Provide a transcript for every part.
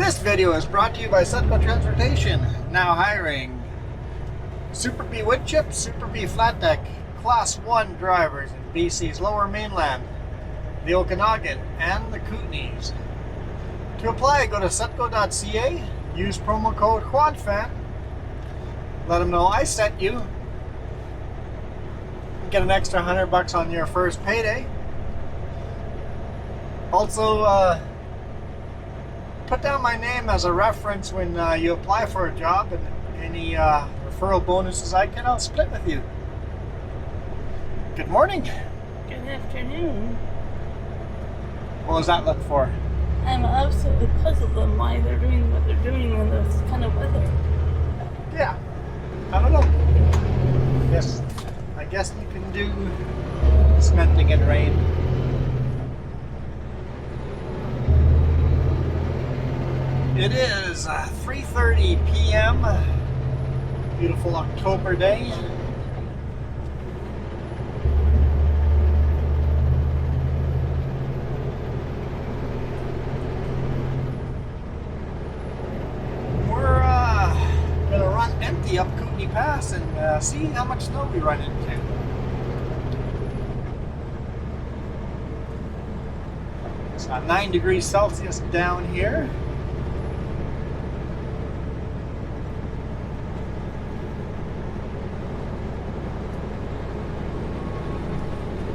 This video is brought to you by SONY Transportation, now hiring Super B wood chip, Super B flat deck, Class 1 drivers in BC's Lower Mainland, the Okanagan, and the Kootenays. To apply, go to sutco.ca, use promo code QUADFAN, let them know I sent you, get an extra $100 on your first payday. Also, put down my name as a reference when you apply for a job, and any referral bonuses I get, I'll split with you. Good morning. Good afternoon. What was that look for? I'm absolutely puzzled on why they're doing what they're doing in this kind of weather. Yeah, I don't know. I guess you can do cementing in rain. It is 3:30 p.m. Beautiful October day. We're gonna run empty up Kootenay Pass and see how much snow we run into. It's 9 degrees Celsius down here.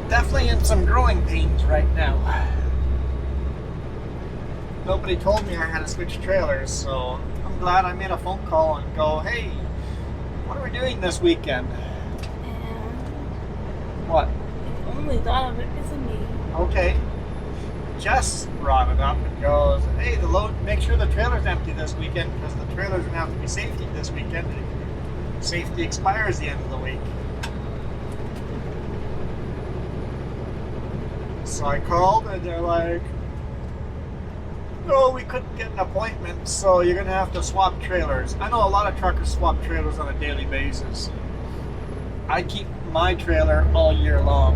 Definitely in some growing pains right now. Nobody told me I had to switch trailers, so I'm glad I made a phone call and go, hey, what are we doing this weekend? And What? I've only thought of it because of me. Okay. Jess brought it up and goes, hey, make sure the trailer's empty this weekend because the trailer's gonna have to be safety this weekend. Safety expires the end of the week. So I called and they're like, no, we couldn't get an appointment, so you're going to have to swap trailers. I know a lot of truckers swap trailers on a daily basis. I keep my trailer all year long.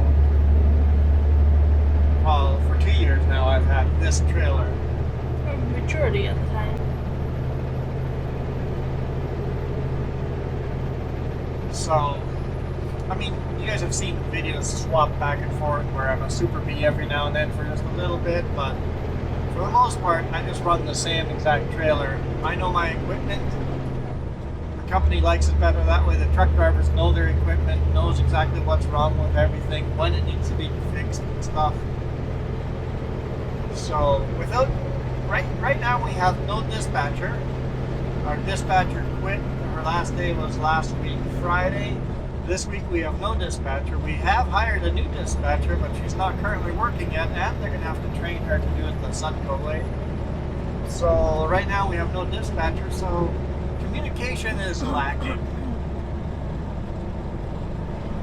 Well, for 2 years now I've had this trailer. For the majority of the time. So, I mean, you guys have seen videos swap back and forth where I'm a Super B every now and then for just a little bit, but for the most part, I just run the same exact trailer. I know my equipment. The company likes it better that way. The truck drivers know their equipment, knows exactly what's wrong with everything, when it needs to be fixed and stuff. So, right now we have no dispatcher. Our dispatcher quit. Her last day was last week, Friday. This week we have no dispatcher. We have hired a new dispatcher, but she's not currently working yet, and they're going to have to train her to do it the Sutco way. So right now we have no dispatcher, so communication is lacking.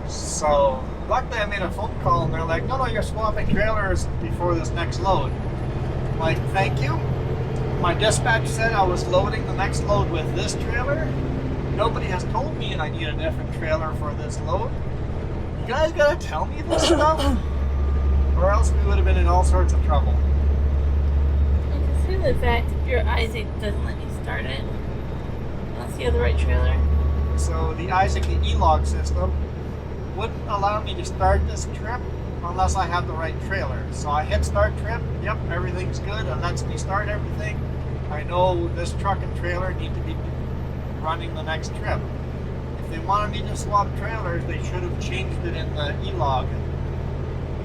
So luckily I made a phone call and they're like, no, you're swapping trailers before this next load. I'm like, thank you. My dispatch said I was loading the next load with this trailer. Nobody has told me I need a different trailer for this load. You guys gotta tell me this stuff, or else we would have been in all sorts of trouble. And consider the fact that your Isaac doesn't let you start it unless you have the right trailer. So the Isaac, the E-Log system, wouldn't allow me to start this trip unless I have the right trailer. So I hit start trip, yep, everything's good, it lets me start everything. I know this truck and trailer need to be running the next trip. If they wanted me to swap trailers, they should have changed it in the E-Log.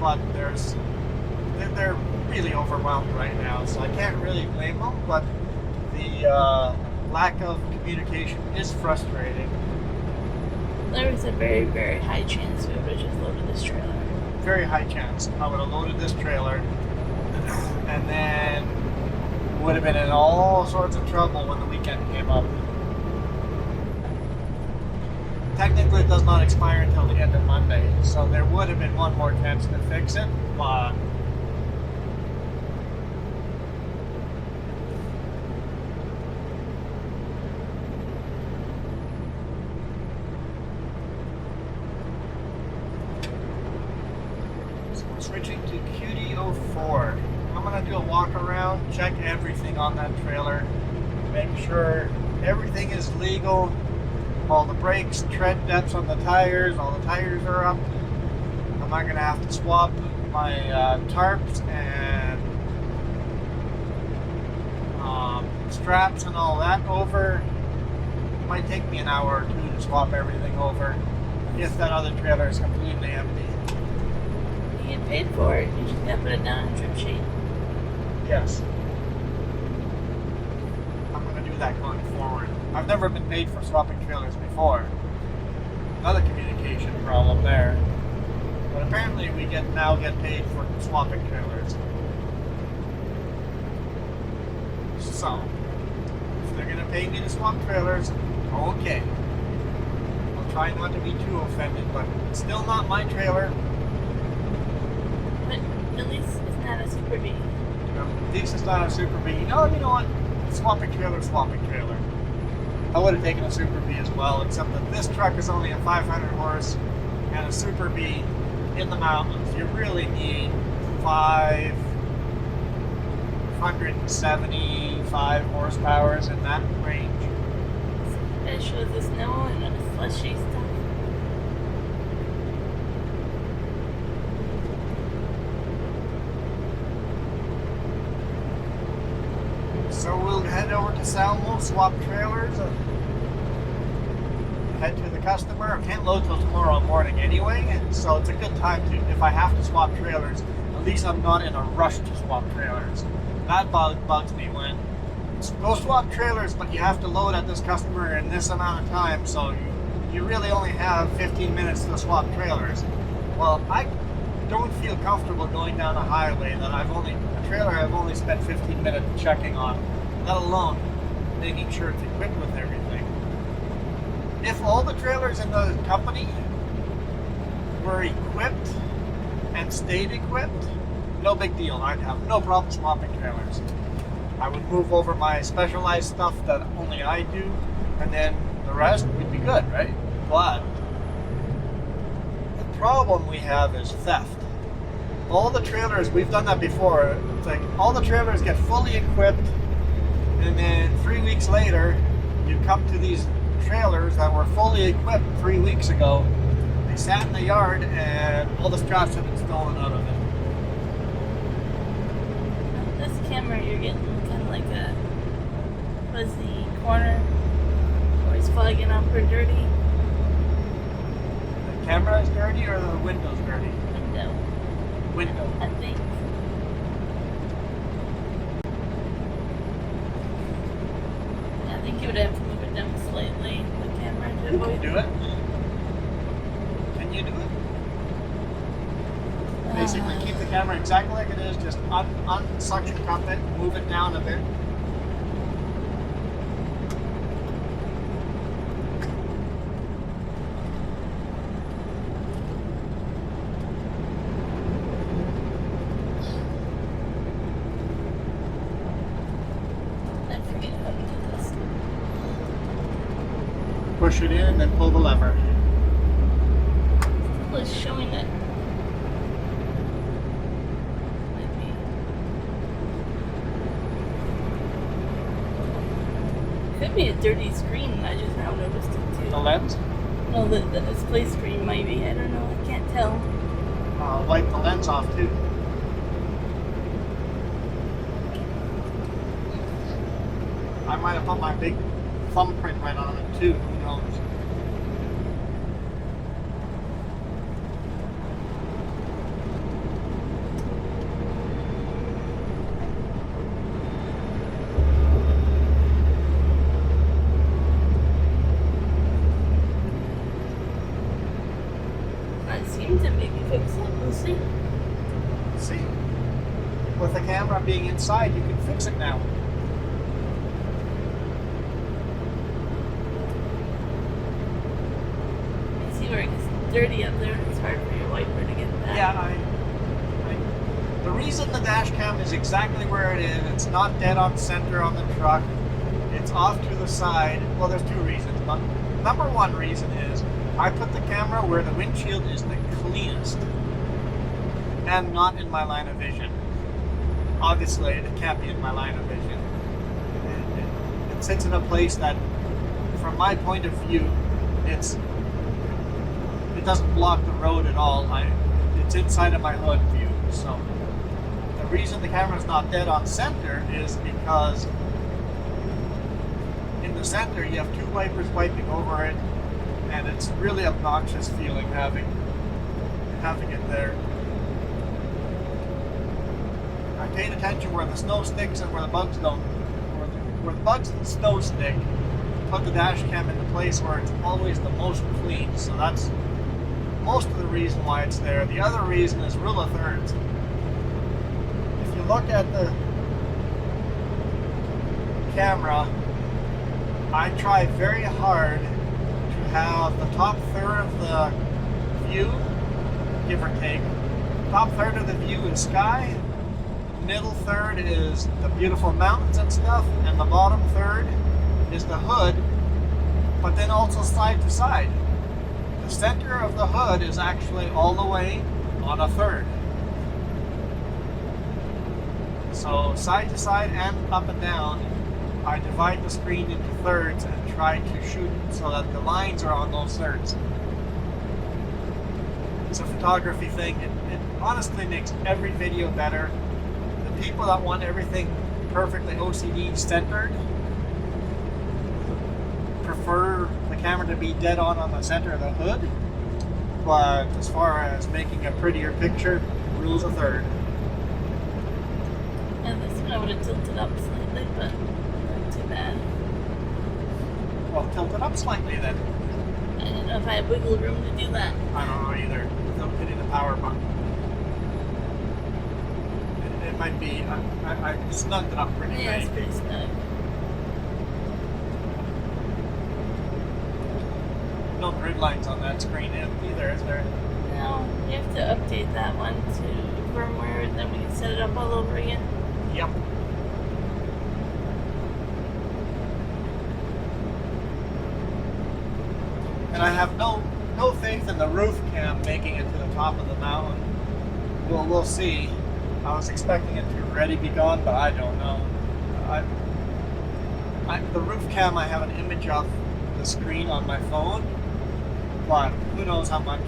But they're really overwhelmed right now, so I can't really blame them, but the lack of communication is frustrating. There was a very, very high chance we would have just loaded this trailer. Very high chance. I would have loaded this trailer and then would have been in all sorts of trouble when the weekend came up. Technically, it does not expire until the end of Monday, so there would have been one more chance to fix it, but so we're switching to QD04. How gonna do a walk around, check everything on that trailer, make sure everything is legal, all the brakes, tread depths on the tires, all the tires are up. Am I gonna have to swap my tarps and straps and all that over? Might take me an hour or two to swap everything over if that other trailer is completely empty. You get paid for it. You just gotta put it down on a trip sheet. Yes. I'm going to do that going forward. I've never been paid for swapping trailers before. Another communication problem there. But apparently we now get paid for swapping trailers. So, if they're going to pay me to swap trailers, okay. I'll try not to be too offended, but it's still not my trailer. But at least it's not a Super B. This is not a Super B. No, you know what? Swapping trailer, swapping trailer. I would have taken a Super B as well, except that this truck is only a 500 horse, and a Super B in the mountains, you really need 575 horsepower in that range. Especially with the snow and the slushy stuff. So we'll head over to Salmo, swap trailers, and head to the customer. I can't load till tomorrow morning anyway, so it's a good time to, if I have to swap trailers, at least I'm not in a rush to swap trailers. That bugs me when go swap trailers, but you have to load at this customer in this amount of time, so you really only have 15 minutes to swap trailers. Well, I don't feel comfortable going down a highway that I've only spent 15 minutes checking on, let alone making sure it's equipped with everything. If all the trailers in the company were equipped and stayed equipped, no big deal. I'd have no problem swapping trailers. I would move over my specialized stuff that only I do, and then the rest would be good, right? But the problem we have is theft. All the trailers, we've done that before, it's like all the trailers get fully equipped, and then 3 weeks later, you come to these trailers that were fully equipped 3 weeks ago. They sat in the yard, and all the straps have been stolen out of it. This camera, you're getting kind of like a fuzzy corner, or it's fogging up or dirty. The camera is dirty, or the window's dirty? Window. I think. I think you would have to move it down slightly, the camera, to You avoid. can do it. Can you do it? Basically, keep the camera exactly like it is, just unsuction cup it, move it down a bit. I forget how to do this. Push it in, then pull the lever. Still is showing it. Could be a dirty screen. I just now noticed it too. The lens? No, the display screen might be. I don't know. I can't tell. Wipe the lens off too. I might have put my big thumbprint right on it too. Who knows? I seem to maybe fix it. We'll see. See? With the camera being inside, you can fix it now. I see where it gets dirty up there. It's hard for your wiper to get back. Yeah, the reason the dash cam is exactly where it is, it's not dead on center on the truck, it's off to the side. Well, there's two reasons, but number one reason is I put the camera where the windshield is the cleanest and not in my line of vision. obviously it can't be in my line of vision. It sits in a place that, from my point of view, it doesn't block the road at all. It's inside of my hood view. So the reason the camera's not dead on center is because in the center you have two wipers wiping over it, and it's really obnoxious feeling having it there. I paid attention where the snow sticks and where the bugs don't. Where the bugs and snow stick, put the dash cam into place where it's always the most clean. So that's most of the reason why it's there. The other reason is rule of thirds. If you look at the camera, I try very hard to have the top third of the view, give or take. Top third of the view is sky, middle third is the beautiful mountains and stuff, and the bottom third is the hood, but then also side to side. The center of the hood is actually all the way on a third. So side to side and up and down, I divide the screen into thirds and try to shoot so that the lines are on those thirds. It's a photography thing. It honestly makes every video better. The people that want everything perfectly OCD centered prefer the camera to be dead on the center of the hood. But as far as making a prettier picture, rules a third. And this one I would have tilted up slightly, but not too bad. Well, tilt it up slightly then. I don't know if I have wiggle room to do that. I don't know either. Without hitting the power button. It might be. I snugged it up pretty Yeah, it's big. pretty snug. No grid lines on that screen either, is there? No, you have to update that one to firmware, and then we can set it up all over again. Yep. And I have no faith in the roof cam making it to the top of the mountain. We'll see. I was expecting it to already be gone, but I don't know. The roof cam, I have an image of the screen on my phone, but who knows how much.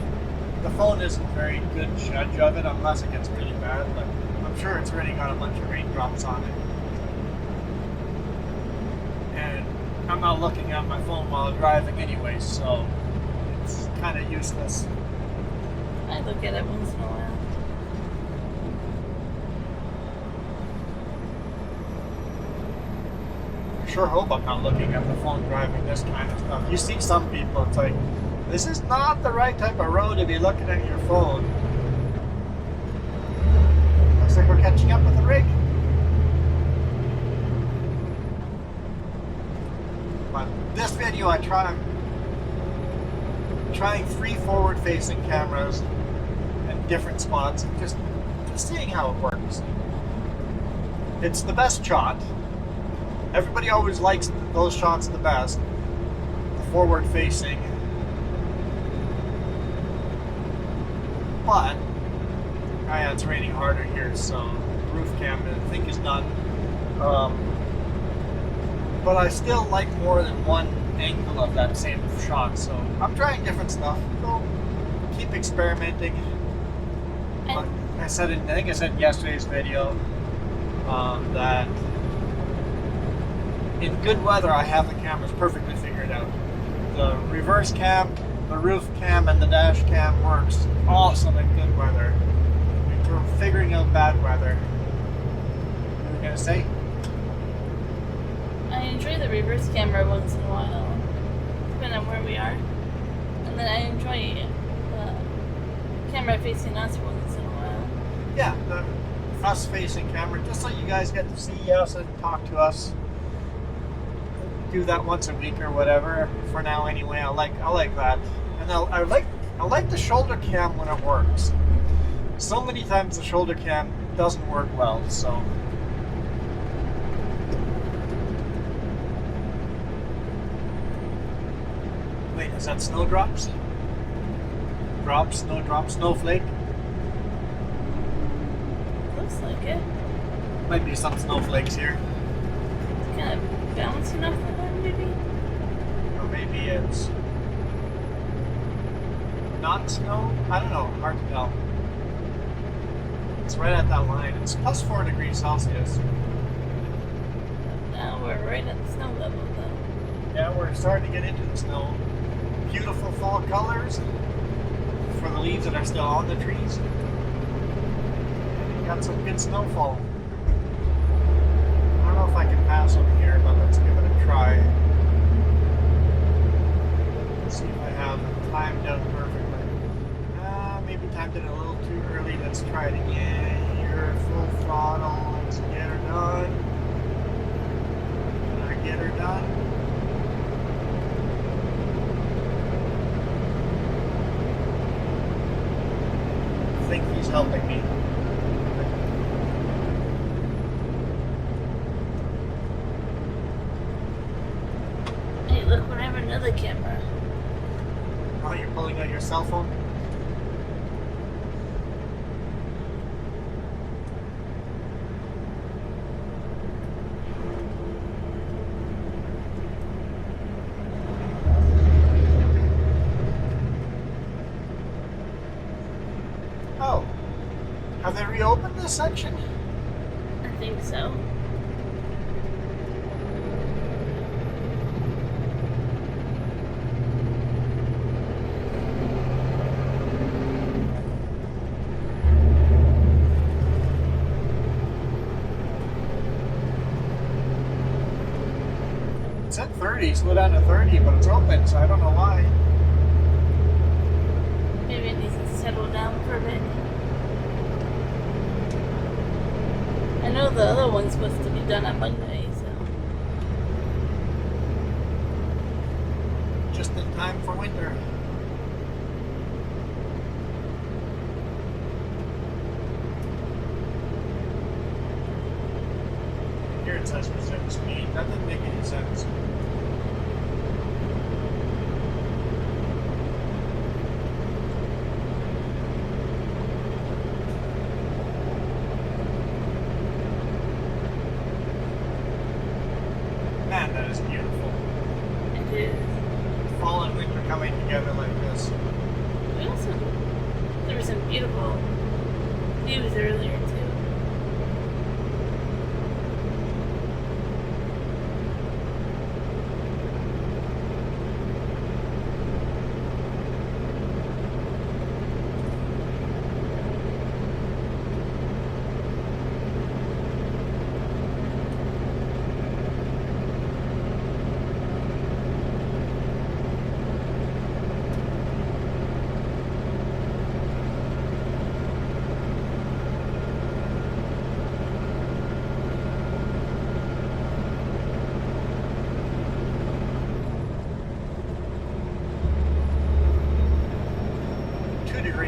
The phone isn't a very good judge of it unless it gets really bad, but I'm sure it's already got a bunch of raindrops on it. And I'm not looking at my phone while driving anyway, so it's kind of useless. I look at it once in a while. I sure hope I'm not looking at the phone driving this kind of stuff. You see some people, it's like, this is not the right type of road to be looking at your phone. Looks like we're catching up with the rig. But this video I'm trying 3 forward-facing cameras in different spots, and just seeing how it works. It's the best shot. Everybody always likes those shots the best. The forward-facing. But, yeah, it's raining harder here, so the roof cam I think is done. But I still like more than one angle of that same shot, so I'm trying different stuff. So keep experimenting. But I think I said in yesterday's video that in good weather I have the cameras perfectly figured out. The reverse cam, the roof cam, and the dash cam works awesome in good weather. We're figuring out bad weather. What are you gonna say? I enjoy the reverse camera once in a while, depending on where we are. And then I enjoy the camera facing us once in a while. Yeah, the us facing camera, just so you guys get to see us and talk to us. Do that once a week or whatever. For now, anyway, I like that, and I like the shoulder cam when it works. So many times the shoulder cam doesn't work well, so. Wait, is that snowdrops? Drop, snowdrop, snowflake? Looks like it. Might be some snowflakes here. Kind of bouncing off the line, maybe? Or maybe it's not snow? I don't know. Hard to tell. It's right at that line. It's plus 4 degrees Celsius. Now we're right at the snow level, though. Yeah, we're starting to get into the snow. Beautiful fall colors for the leaves that are still on the trees. And you got some good snowfall. I don't know if I can pass over here, but let's give it a try. Let's see if I have it timed out perfectly. Maybe timed it a little too early. Let's try it again here. Full throttle. Let's get her done. Can I get her done? I think he's helping me. Hey, look, we have another camera. Oh, you're pulling out your cell phone? Oh. Have they reopened this section? I think so. It's at 30, slow down to 30, but it's open, so I don't know why. Maybe it needs to settle down for a bit. I know the other one's supposed to be done on Monday, so. Just in time for winter. Here it says resume speed. That doesn't make any sense. Man, that is beautiful. It is. Fall and winter coming together like this. We also, there were some beautiful views earlier too.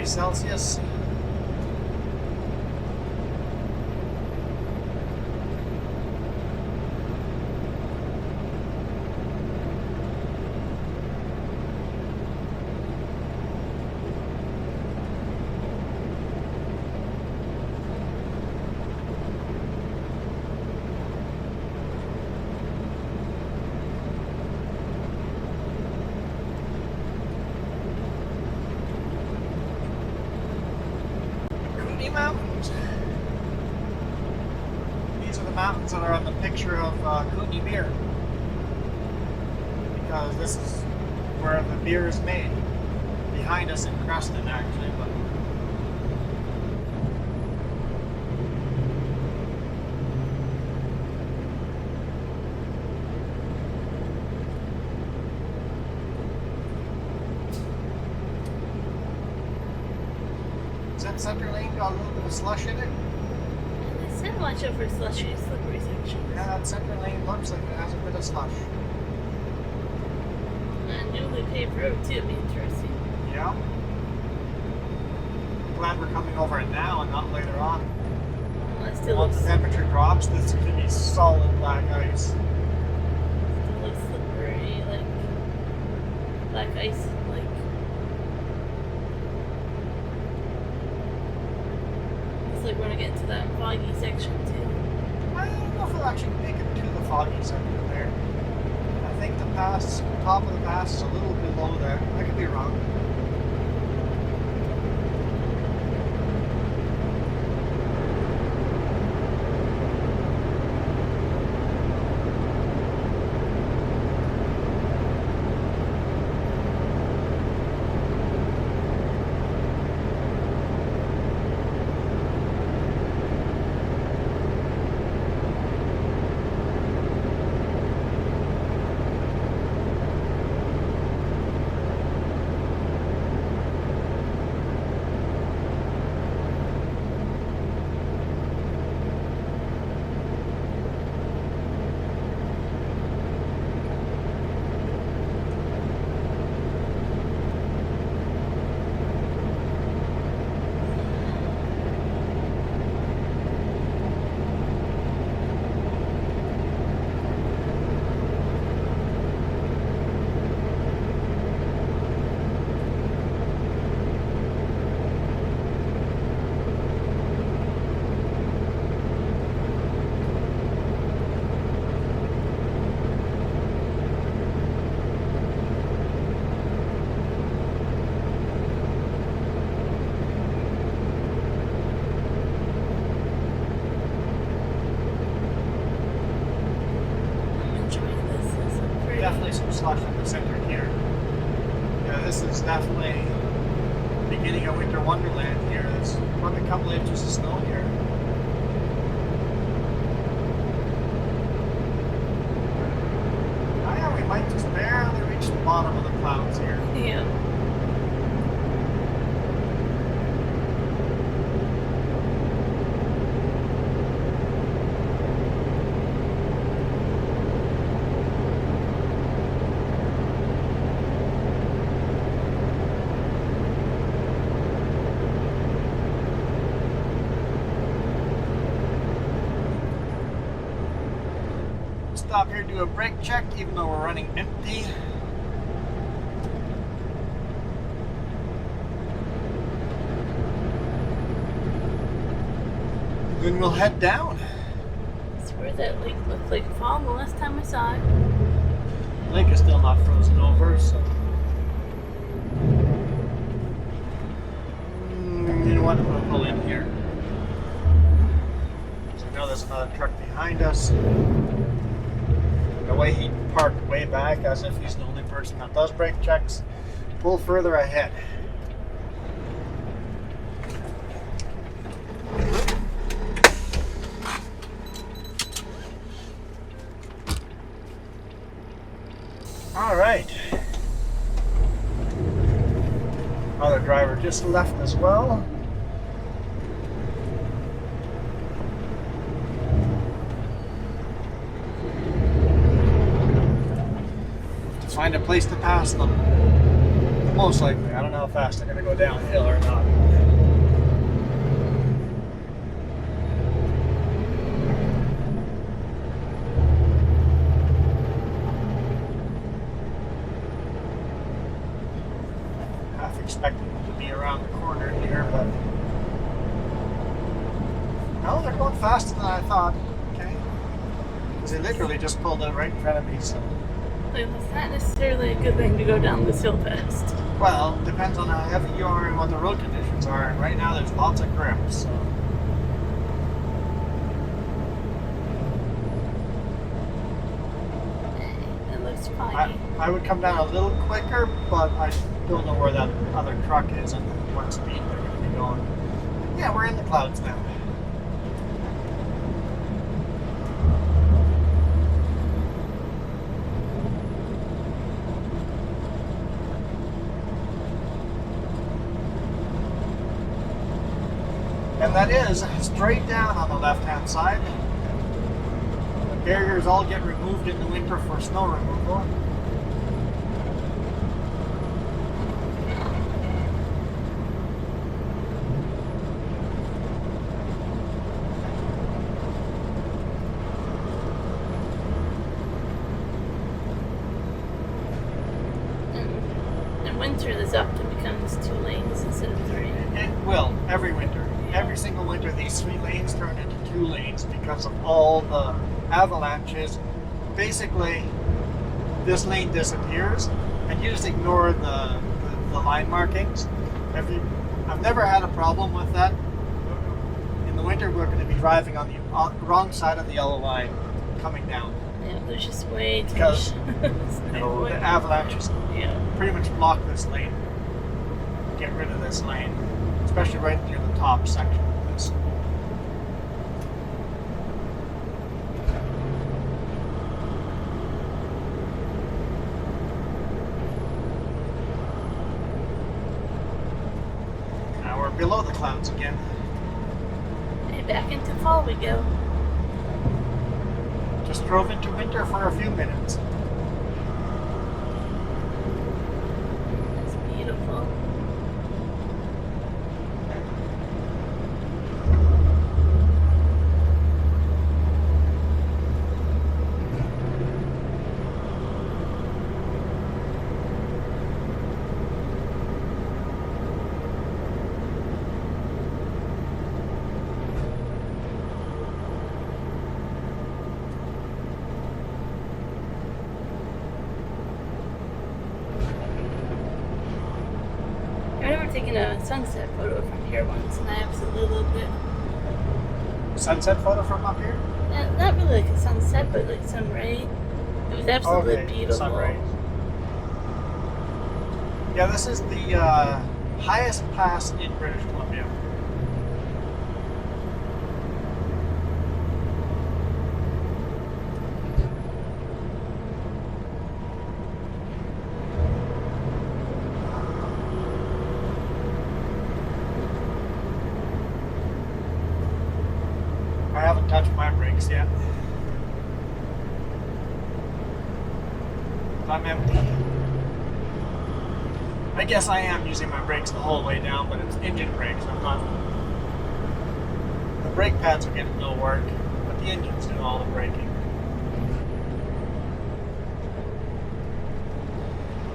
Celsius. Mountains. These are the mountains that are on the picture of Kootenay beer, because this is where the beer is made. Behind us in Creston, actually, but center lane got a little bit of slush in it. They said watch out for slushy, slippery sections. Yeah, that center lane looks like it has a bit of slush. And newly paved road too, it'd be interesting. Yeah. Glad we're coming over it now and not later on. Well, it still Once looks, the temperature drops, this is going to be solid black ice. still looks slippery, like black ice, like. Looks like we're gonna get into that foggy section too. I don't know if it'll actually make it to the foggy center there. I think the pass, top of the pass is a little below there. I could be wrong. Definitely some slush in the center here. Yeah, this is definitely beginning of winter wonderland here. There's probably a couple inches of snow here. Oh yeah, we might just barely reach the bottom of the clouds here. Yeah. Stop here, do a brake check, even though we're running empty. Then we'll head down. I swear that lake looked like fall the last time I saw it. The lake is still not frozen over, so. You know what? I'm going to pull in here. So I know there's another truck behind us. The way he parked way back, as if he's the only person that does brake checks. Pull further ahead. All right. Other driver just left as well. Find a place to pass them. Most likely. I don't know how fast they're going to go downhill or not. Half expecting them to be around the corner here, but no, they're going faster than I thought. Okay. Because they literally just pulled out right in front of me, so. It's not necessarily a good thing to go down this hill fast. Well, depends on how heavy you are and what the road conditions are. And right now, there's lots of grip, so. It looks foggy. I would come down a little quicker, but I don't know where that other truck is and what speed they're going to be going. Yeah, we're in the clouds now. And that is straight down on the left-hand side. The barriers all get removed in the winter for snow removal. In winter, this often becomes 2 lanes instead of 3. It will, every winter. every single winter these 3 lanes turn into 2 lanes because of all the avalanches. Basically, this lane disappears, and you just ignore the line markings. I've never had a problem with that. In the winter, we're going to be driving on the wrong side of the yellow line coming down. Yeah, there's just way too Because much. the avalanches Yeah. pretty much block this lane. Get rid of this lane, especially right near the top section of this. Now we're below the clouds again. And back into fall we go. Just drove into winter for a few minutes. That's beautiful. I remember taking a sunset photo from here once, and I absolutely loved it. Sunset photo from up here? Not really like a sunset, but like sunray. It was absolutely Okay, beautiful. sunrise. Yeah, this is the highest pass in British Columbia. I haven't touched my brakes yet. I'm empty. I guess I am using my brakes the whole way down, but it's engine brakes. I'm not. The brake pads are getting no work, but the engine's doing all the braking.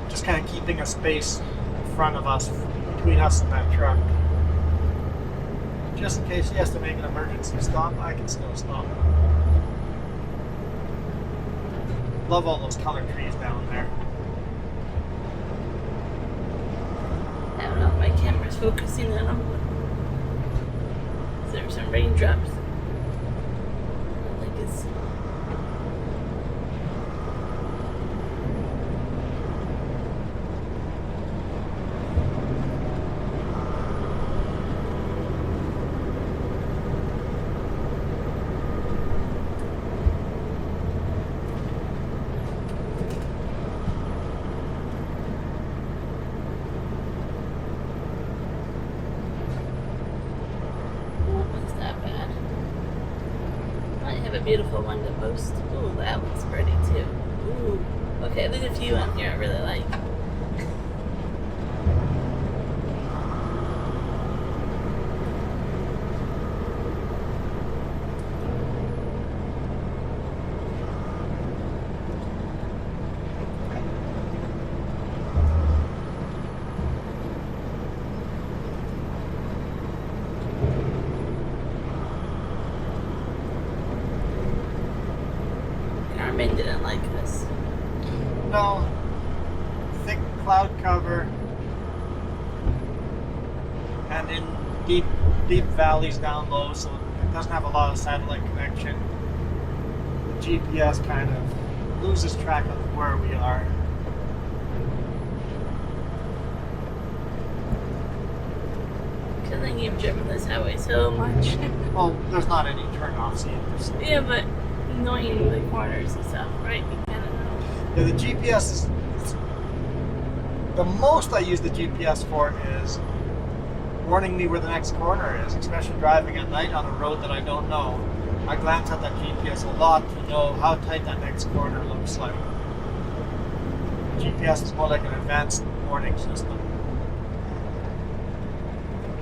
Just kind of keeping a space in front of us, between us and that truck. Just in case he has to make an emergency stop, I can still stop. Love all those colored trees down there. I don't know if my camera's focusing on them. There's some raindrops. I think it's. A beautiful one to post. Ooh, that one's pretty too. Ooh. Okay, there's a few on here I really like. Carmen didn't like us. No. Thick cloud cover. And in deep valleys down low, so it doesn't have a lot of satellite connection. The GPS kind of loses track of where we are. I think you've driven this highway so much. Well, there's not any turnoffs either. So. Yeah, but knowing the corners and stuff, right? You kind of know. Yeah, the GPS is the most I use the GPS for is warning me where the next corner is, especially driving at night on a road that I don't know. I glance at that GPS a lot to know how tight that next corner looks like. GPS is more like an advanced warning system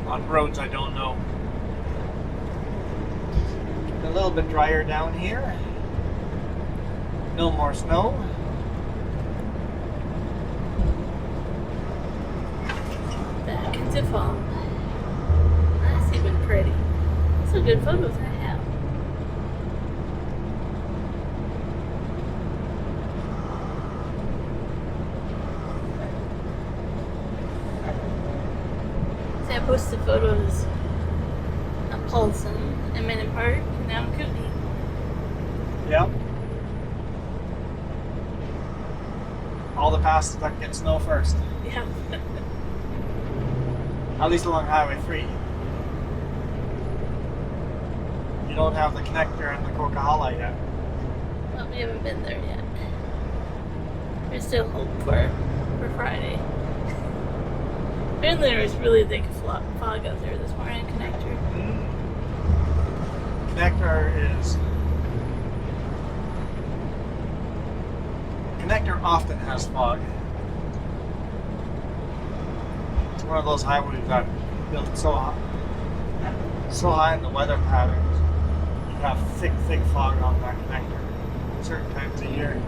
on roads I don't know. A little bit drier down here. No more snow. Back into fall. That's even pretty. good photos I have. See, I posted photos of Paulson and Minute Park, and now in Kootenay. Yep. All the passes that get snow first. Yeah. At least along Highway 3. You don't have the connector and the Coca-Cola yet. Well, we haven't been there yet. There's still hope for Friday. Apparently there was really thick fog out there this morning, connector. Connector often has fog. It's one of those highways that built so high in the weather patterns. You have thick fog on that connector certain times of year.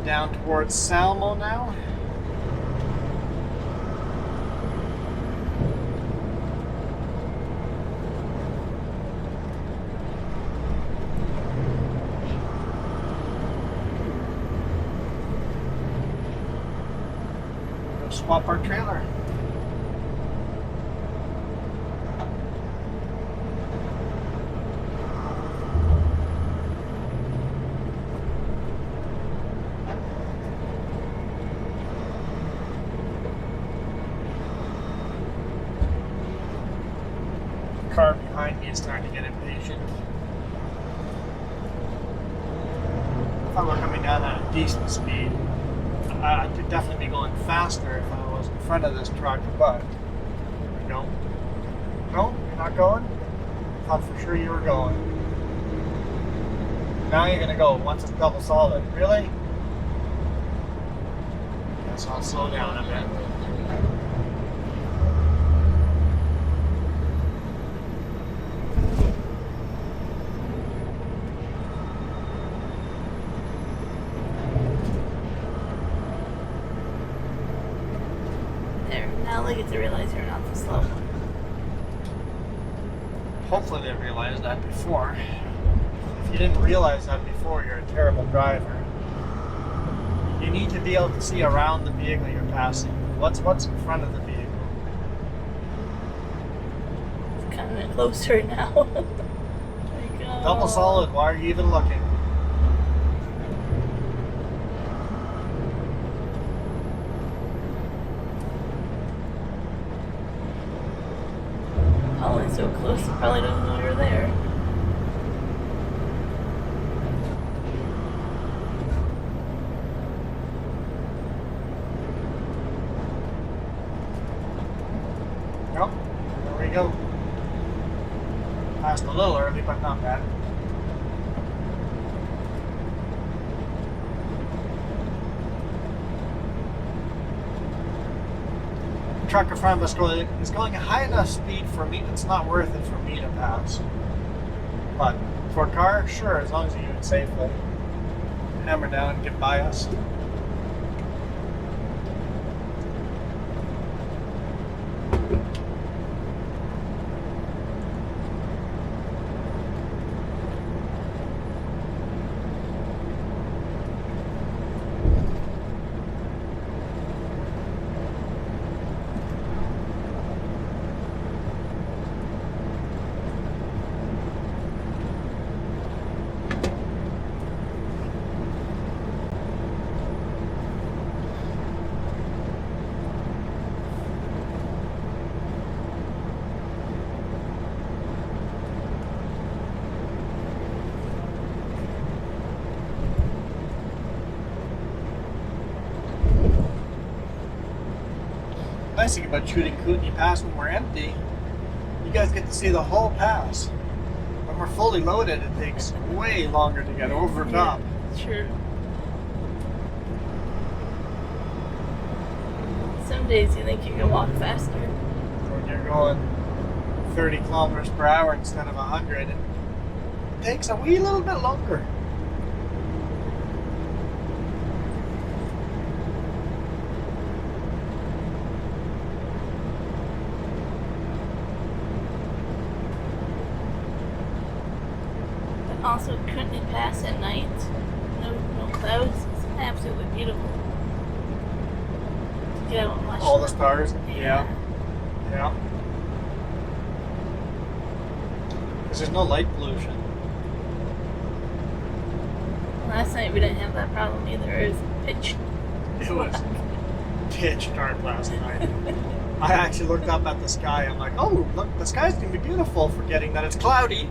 Down towards Salmo now. Go swap our trailer. Car behind me is starting to get impatient. If I were coming down at a decent speed, I could definitely be going faster if I was in front of this truck, but no. No, you're not going? I thought for sure you were going. Now you're gonna go once it's double solid. Really? Guess I'll slow down a bit. Now they get to realize you're not the slow one. Hopefully they realized that before. If you didn't realize that before, you're a terrible driver. You need to be able to see around the vehicle you're passing. What's in front of the vehicle? It's kind of closer now. Like, Double solid, why are you even looking? Holland's so close, he probably doesn't know you're there. Nope, there we go. Passed a little early, but not bad. Truck in front of us is going at high enough speed for me. It's not worth it for me to pass. But for a car, sure, as long as you do it safely. Hammer down and get by us. nice thing about shooting Kootenay Pass when we're empty, you guys get to see the whole pass. When we're fully loaded, it takes way longer to get over top. True. Some days you think you can walk faster. When you're going 30 kilometers per hour instead of 100, it takes a wee little bit longer. But also Kootenay Pass at night, no clouds, it's absolutely beautiful. To get out and watch All the stars. Yeah. Because there's no light pollution. Last night we didn't have that problem either. It was pitch. It was pitch dark last night. I actually looked up at the sky. I'm like, oh, look, the sky's going to be beautiful, forgetting that it's cloudy.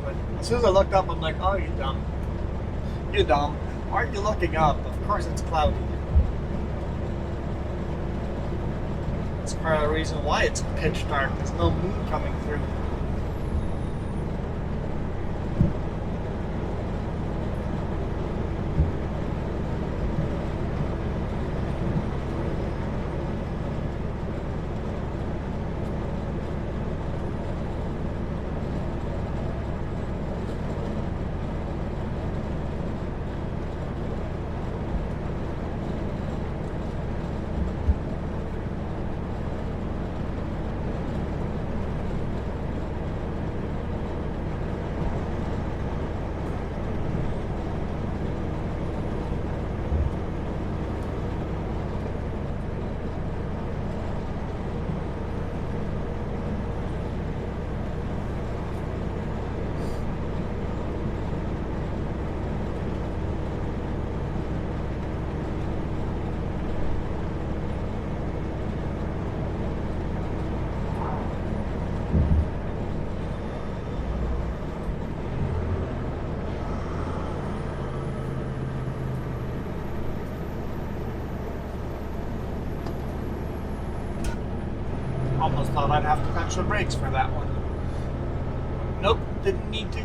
But as soon as I looked up, I'm like, oh, you dumb. You dumb. Why are you looking up? Of course it's cloudy. That's part of the reason why it's pitch dark. There's no moon coming through. Almost thought I'd have to punch the brakes for that one. Nope, didn't need to.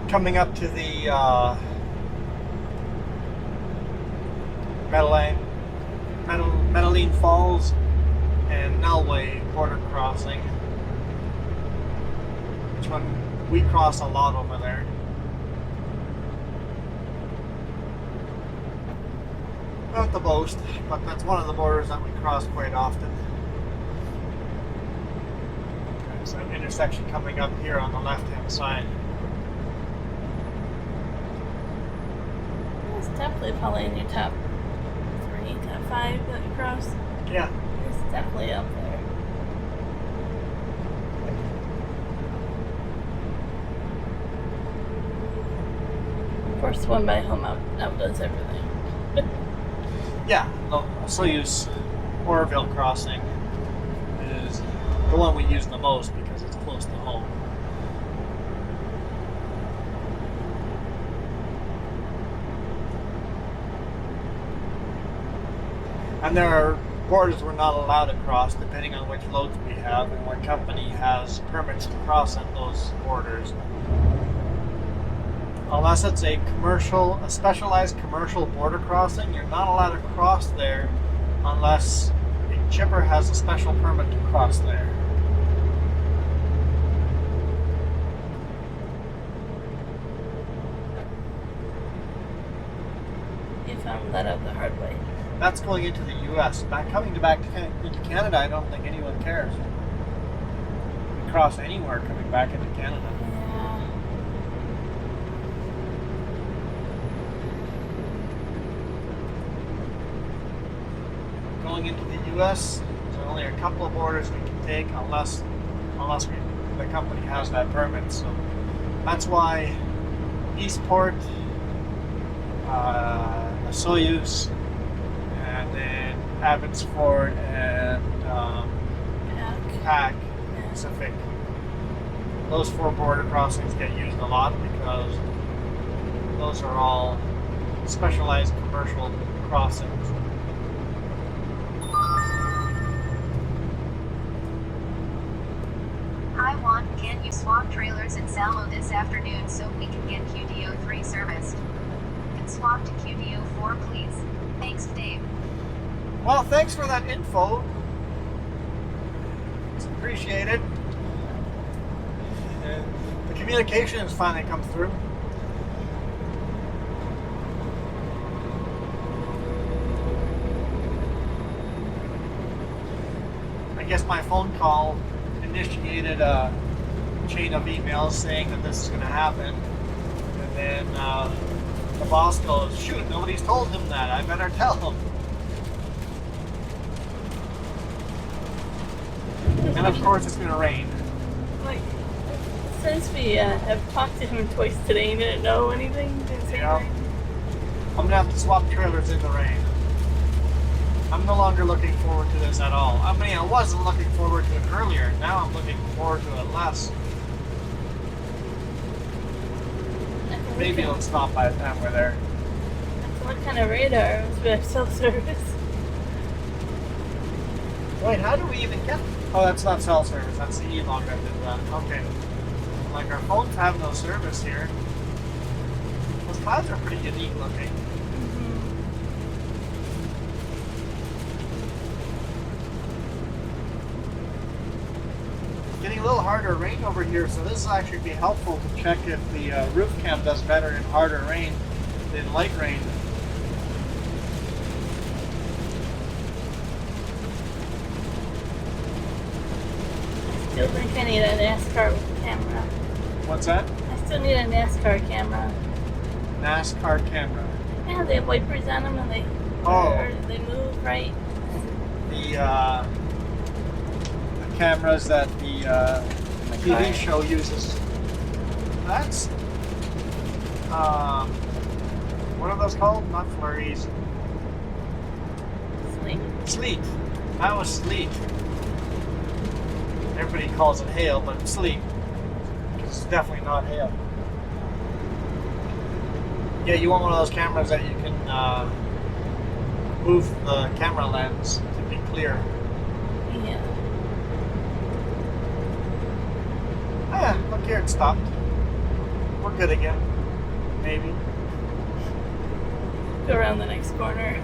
Coming up to the Medellin Falls and Nelway border crossing, which one we cross a lot over there. Not the most, but that's one of the borders that we cross quite often. There's an intersection coming up here on the left-hand side. It's definitely probably in your top 3, top 5 that you cross. Yeah. It's definitely up there. Of course, the one by home outdoes everything. Yeah, I'll still use Oroville Crossing is the one we use the most because it's close to home. And there are borders we're not allowed to cross depending on which loads we have and what company has permits to cross at those borders. Unless it's a specialized commercial border crossing, you're not allowed to cross there unless a chipper has a special permit to cross there. You found that out the hard way. That's going into the U.S. Coming back into Canada, I don't think anyone cares. You can cross anywhere coming back into Canada. Going into the U.S., there's only a couple of borders we can take unless the company has that permit. So that's why Eastport, Soyuz, and then Abbotsford and Pac Pacific. Those 4 border crossings get used a lot because those are all specialized commercial crossings. Hi Juan, can you swap trailers in Salmo this afternoon so we can get QDO3 serviced? Can swap to QDO4 please? Thanks Dave. Well, thanks for that info. It's appreciated. And the communication has finally come through. I guess my phone call initiated a chain of emails saying that this is going to happen. And then the boss goes, shoot, nobody's told him that. I better tell him. And of course it's going to rain. Like, since we have talked to him twice today, he didn't know anything. Didn't say Yeah. anything. I'm going to have to swap trailers in the rain. I'm no longer looking forward to this at all. I mean, I wasn't looking forward to it earlier. Now I'm looking forward to it less. Maybe it'll stop by the time we're there. What kind of radar was we have cell service? Wait, how do we even get... Oh, that's not cell service. That's the E-log that did that. Okay. Like, our phones have no service here. Those clouds are pretty unique looking. Getting a little harder rain over here, so this will actually be helpful to check if the roof cam does better in harder rain than light rain. Still think I need a NASCAR camera. What's that? I still need a NASCAR camera. NASCAR camera. Yeah, they have wipers on them and they they move right. The cameras that the TV show uses. That's what are those called? Not flurries. Sleep. Sleet. That was sleet. Everybody calls it hail, but it's sleet. It's definitely not hail. Yeah, you want one of those cameras that you can move the camera lens to be clear. Yeah. Ah, look here, it stopped. We're good again. Maybe. Go around the next corner.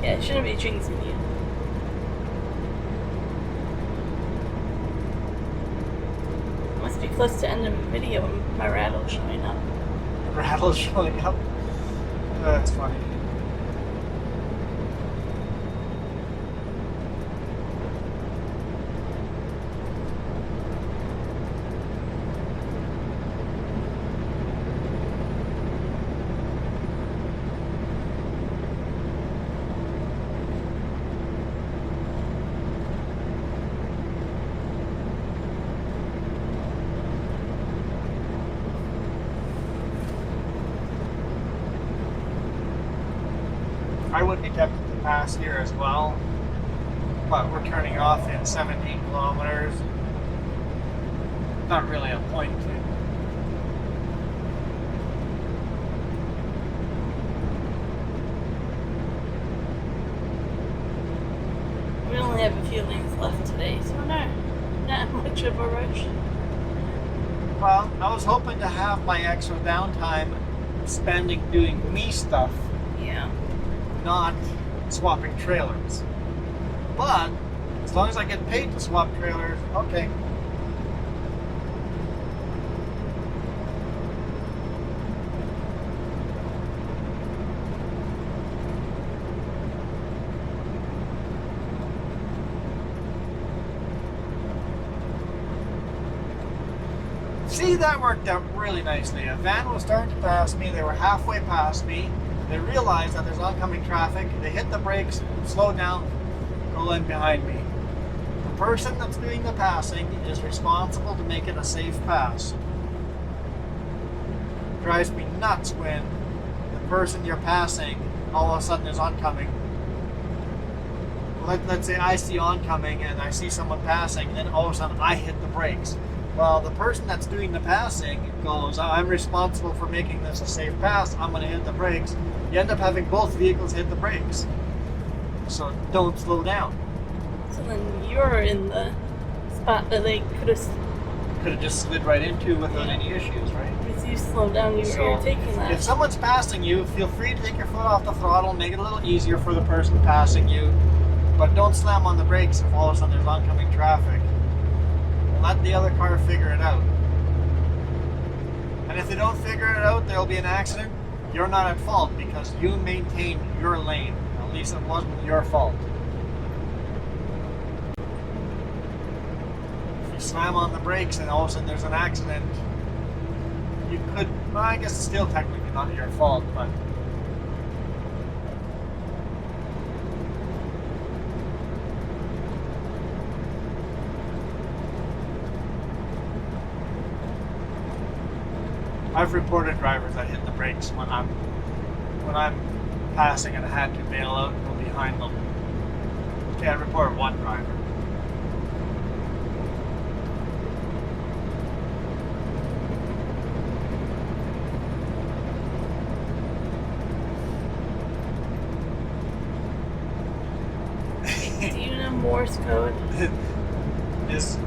Yeah, it shouldn't be jinxing you. Must be close to end of the video when my rattle's showing up. Rattle's showing up. That's funny. I would be tempted to pass here as well, but we're turning off in 17 kilometers. Not really a point to. We only have a few lanes left today, so not much of a rush. Well, I was hoping to have my extra downtime spending doing me stuff, Yeah. not swapping trailers. But as long as I get paid to swap trailers, okay. See, that worked out really nicely. A van was starting to pass me. They were halfway past me. They realized that there's oncoming traffic. They hit the brakes, slow down, go in behind me. The person that's doing the passing is responsible to make it a safe pass. Drives me nuts when the person you're passing all of a sudden is oncoming. Let's say I see oncoming and I see someone passing, and then all of a sudden I hit the brakes. Well, the person that's doing the passing goes, I'm responsible for making this a safe pass. I'm going to hit the brakes. You end up having both vehicles hit the brakes. So don't slow down. So then you're in the spot that they could have just slid right into without any issues, right? Because you slowed down, you're taking that. If someone's passing you, feel free to take your foot off the throttle, make it a little easier for the person passing you, but don't slam on the brakes if all of a sudden there's oncoming traffic. Let the other car figure it out. And if they don't figure it out, there'll be an accident. You're not at fault because you maintained your lane. At least it wasn't your fault. If you slam on the brakes and all of a sudden there's an accident, you could, well, I guess it's still technically not your fault, but I've reported drivers that hit the brakes when I'm passing and I had to bail out and go behind them. Okay, I reported one driver. Do you know Morse code? Is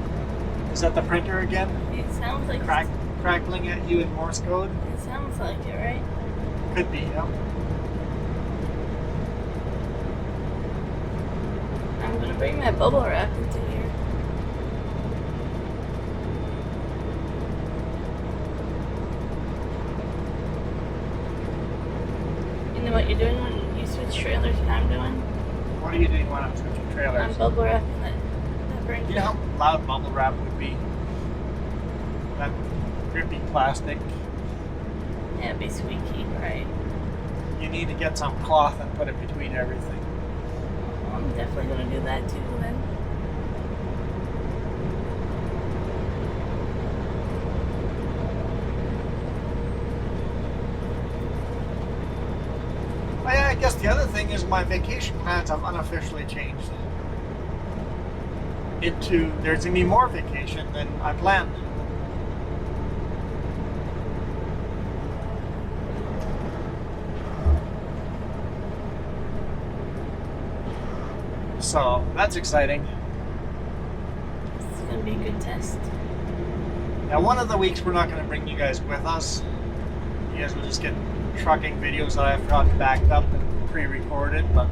that the printer again? It sounds like Crackling at you in Morse code? It sounds like it, right? Could be, yeah. I'm gonna bring my bubble wrap into here. You know what you're doing when you switch trailers and I'm doing? What are you doing when I'm switching trailers? I'm bubble wrapping that burnt. You know how loud bubble wrap would be? That grippy plastic. Yeah, it'd be squeaky, right? You need to get some cloth and put it between everything. Well, I'm definitely gonna do that too then. Oh, yeah, I guess the other thing is my vacation plans have unofficially changed. There's gonna be more vacation than I planned. So that's exciting. It's gonna be a good test. Now, one of the weeks we're not going to bring you guys with us. You guys will just get trucking videos that I've got backed up and pre-recorded. But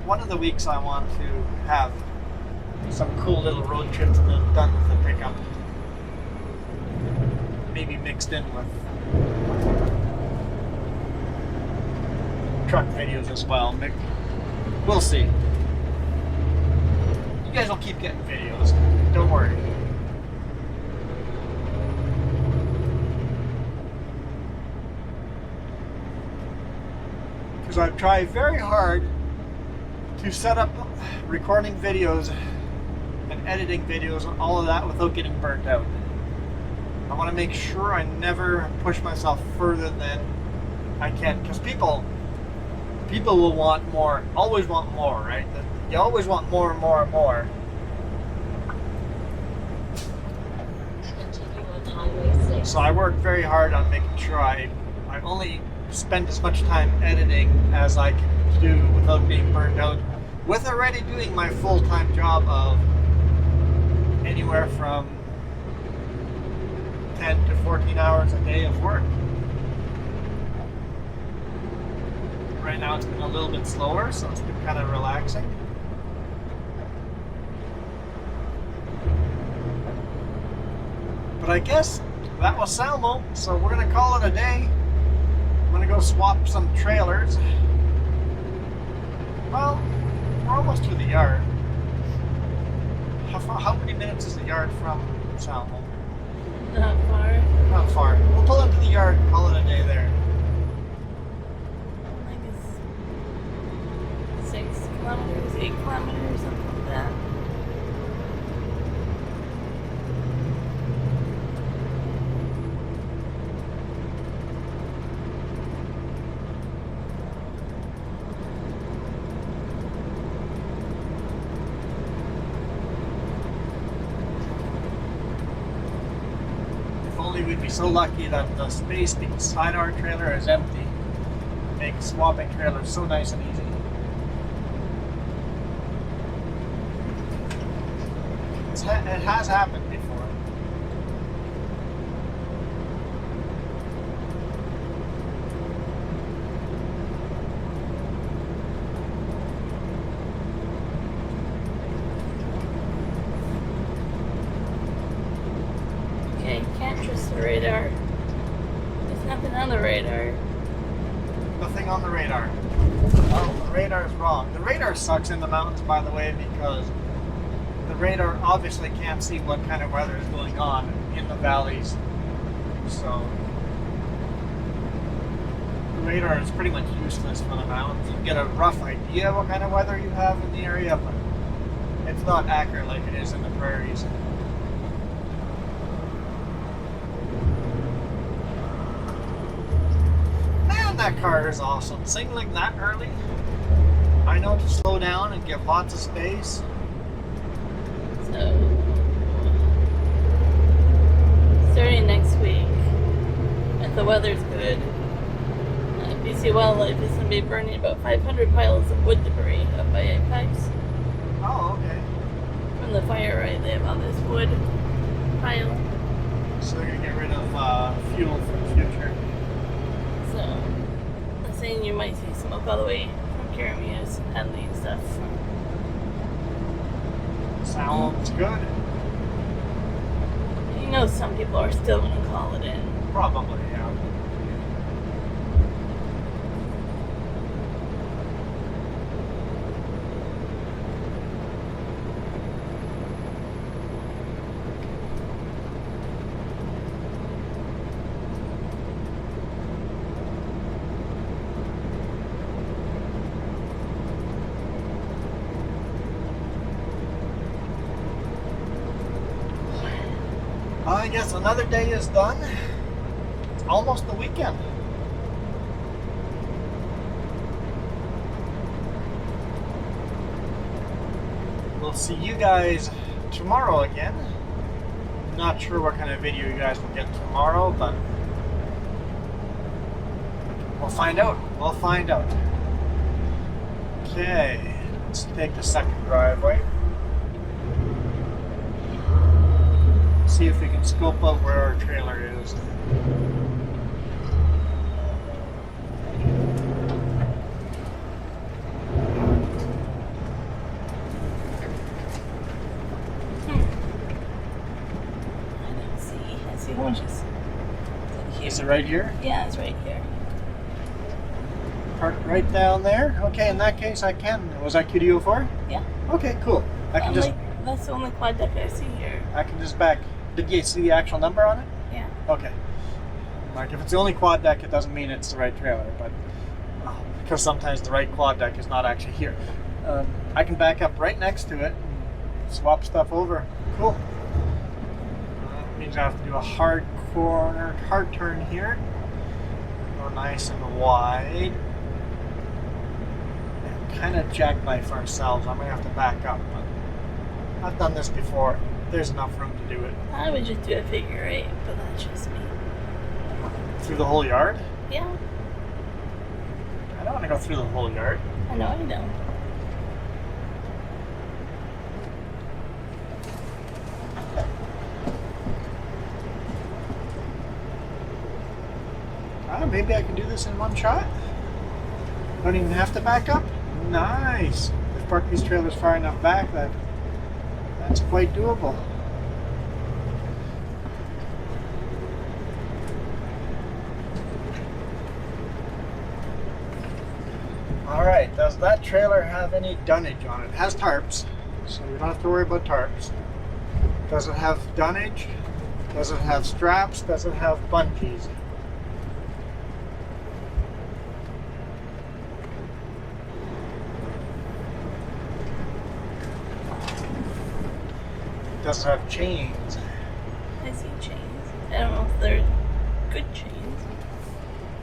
one of the weeks I want to have some cool little road trips done with the pickup. Maybe mixed in with truck videos as well. We'll see. You guys will keep getting videos. Don't worry. Because I've tried very hard to set up recording videos and editing videos and all of that without getting burnt out. I want to make sure I never push myself further than I can. Because people will want more, always want more, right? You always want more and more and more. So I work very hard on making sure I only spend as much time editing as I can do without being burned out, with already doing my full-time job of anywhere from 10 to 14 hours a day of work. Right now it's been a little bit slower, so it's been kind of relaxing. But I guess that was Salmo, so we're going to call it a day. I'm going to go swap some trailers. Well, we're almost to the yard. How many minutes is the yard from Salmo? Not far. Not far. We'll pull into the yard and call it a day there. I think it's 6 kilometers, 8 kilometers, something like that. be so lucky that the space beside our trailer is empty. It makes swapping trailers so nice and easy. It has happened before. Okay, can't trust the radar. There's nothing on the radar. Nothing on the radar. Oh, the radar is wrong. The radar sucks in the mountains, by the way, because the radar obviously can't see what kind of weather is going on in the valleys. So the radar is pretty much useless for the mountains. You can get a rough idea of what kind of weather you have in the area, but it's not accurate like it is in the prairies. Man, that car is awesome. Signaling that early. I know to slow down and give lots of space. So, starting next week, if the weather's good, BC Wildlife is going to be burning about 500 piles of wood debris up by 8 pipes. Oh, okay. From the fire, right? They have all this wood pile. So they're going to get rid of fuel for the future. So, I'm saying you might see smoke all the way from Karameas and Hadley and stuff. Sounds good. You know some people are still going to call it in. Probably, yeah. I guess another day is done. It's almost the weekend. We'll see you guys tomorrow again. Not sure what kind of video you guys will get tomorrow, but we'll find out. We'll find out. Okay, let's take the second driveway. See if we can scope out where our trailer is. I see horses. Is it right here? Yeah, it's right here. Parked right down there? Okay, in that case I can. Was that QDO4? Yeah. Okay, cool. I can just... That's the only quad deck I see here. I can just back... Did you see the actual number on it? Yeah. Okay. Like, if it's the only quad deck, it doesn't mean it's the right trailer, but... because sometimes the right quad deck is not actually here. I can back up right next to it and swap stuff over. Cool. That means I have to do a hard turn here. Go nice and wide. And kind of jackknife ourselves. I'm going to have to back up, but I've done this before. There's enough room to do it. I would just do a figure eight, but that's just me. Through the whole yard? Yeah. I don't want to go through the whole yard. I know I don't. Maybe I can do this in one shot. Don't even have to back up. Nice. I've parked these trailers far enough back that that's quite doable. Alright, does that trailer have any dunnage on it? It has tarps, so we don't have to worry about tarps. Does it have dunnage? Does it have straps? Does it have bungees? Does it have chains? I see chains. I don't know if they're good chains.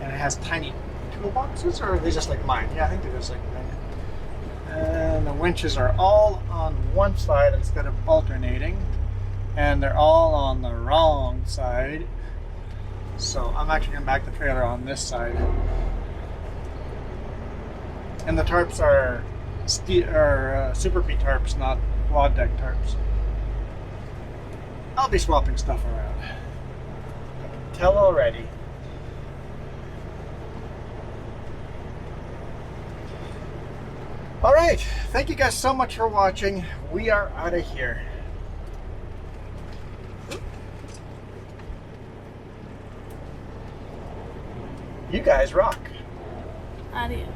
And it has tiny toolboxes, or are they just like mine? Yeah, I think they're just like mine. And the winches are all on one side instead of alternating. And they're all on the wrong side. So I'm actually going to back the trailer on this side. And the tarps are Super P tarps, not quad deck tarps. I'll be swapping stuff around. I can tell already. Alright, thank you guys so much for watching. We are out of here. You guys rock. Adios.